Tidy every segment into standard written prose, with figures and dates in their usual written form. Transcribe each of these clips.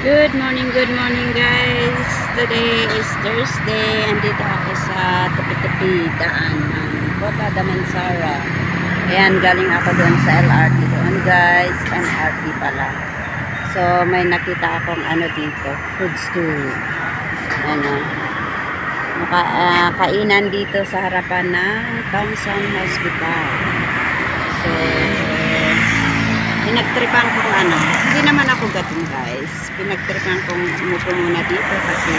Good morning guys. Today is Thursday. Andito ako sa tepi-tepi daan ng Kota Damansara. Ayan, galing ako doon sa LRT doon guys. MRT pala. So, may nakita akong ano dito. Food store. Ano. Kainan dito sa harapan ng Thompson Hospital. So, pinagtripan kong ano, hindi naman ako gatong guys, pinagtripan kong umupo muna dito kasi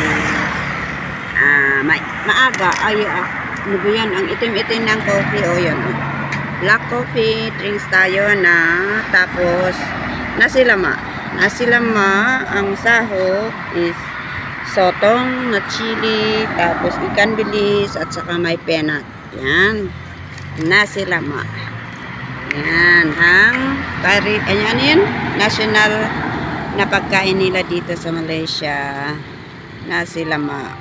maaga, ano ba yan, ang itim-itim ng coffee, o yun, black coffee, drinks tayo na, tapos nasilama, ang sahog is sotong na chili, tapos ikan bilis, at saka may penat, yan, nasilama. Yan, ayan yun, national na pagkain nila dito sa Malaysia. Nasi lemak,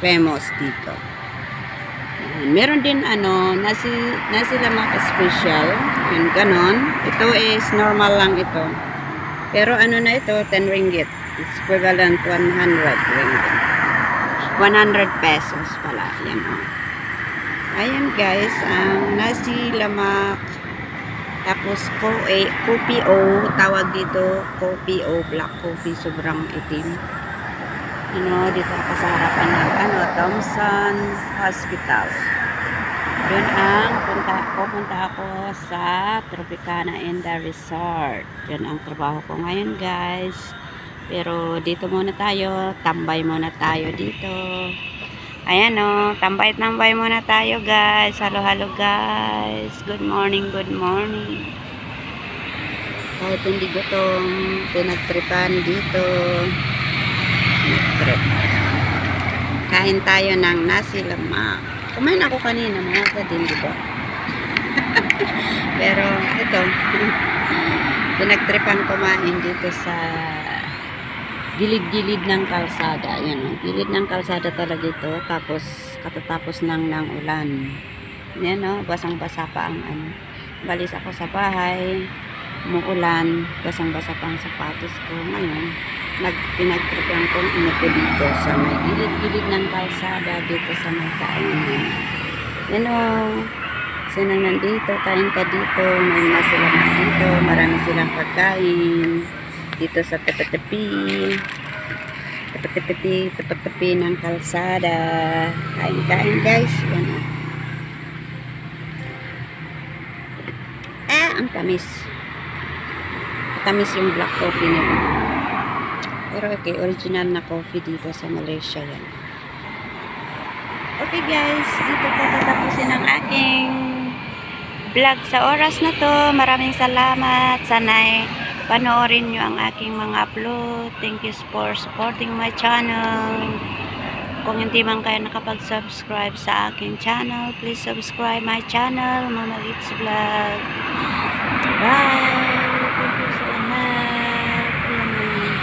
famous dito. Yan, meron din ano, nasi lemak special, yun ganon. Ito is normal lang ito. Pero ano na ito, 10 ringgit. It's equivalent 100 ringgit. 100 pesos pala. Yan o. Ayan guys, ang nasi lemak. Tapos kopi o, tawag dito, kopi o, black coffee, sobrang itim. Ano, dito ako sa harapan ng Thompson Hospital. Doon pupunta ako sa Tropicana Indah Resort. Doon ang trabaho ko ngayon guys. Pero dito muna tayo, tambay muna tayo dito. Ayan o, tambay-tambay muna tayo guys. Halo-halo guys. Good morning, good morning. Kahit hindi gutom, pinagtripan dito. Kain tayo ng nasi lemak. Kumain ako kanina, mga din, di ba? Pero ito, pinagtripan kumain dito sa gilid-gilid ng kalsada. Ayan, gilid ng kalsada talaga ito. Tapos, katatapos ng ulan. Ayan o, basang-basa pa ang ano. Balis ako sa bahay, umuulan, basang-basa pa ang sapatos ko. Ngayon, pinagtripan kong umupo dito sa may gilid-gilid ng kalsada, dito sa may kainan. Ayan o, sino nandito, kain ka dito, may masilang dito, marami silang pagkain. Dito sa tepi-tepi ng kalsada. Kain guys. Yan o. Ang tamis. Tamis yung black coffee nila. Pero okay, original na coffee dito sa Malaysia yan. Okay guys, dito ko tatapusin ang aking vlog sa oras na to. Maraming salamat. Sana'y panoorin nyo ang aking mga upload. Thank you for supporting my channel. Kung hindi man kayo nakapag-subscribe sa aking channel, please subscribe my channel, Mama Litz Vlog. Bye! Thank you so much.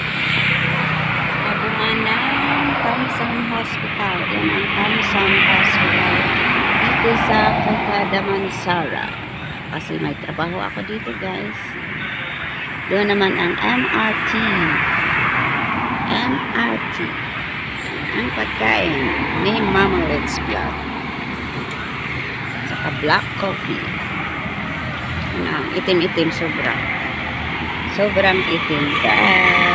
Tabungan ng Thompson Hospital. Yan ang Thompson Hospital. Dito sa Kota Damansara. Kasi may trabaho ako dito guys. Doon naman ang MRT. Ang pagkain ni Mama Litz Vlog. Saka black coffee. Itim-itim sobrang. Sobrang itim guys.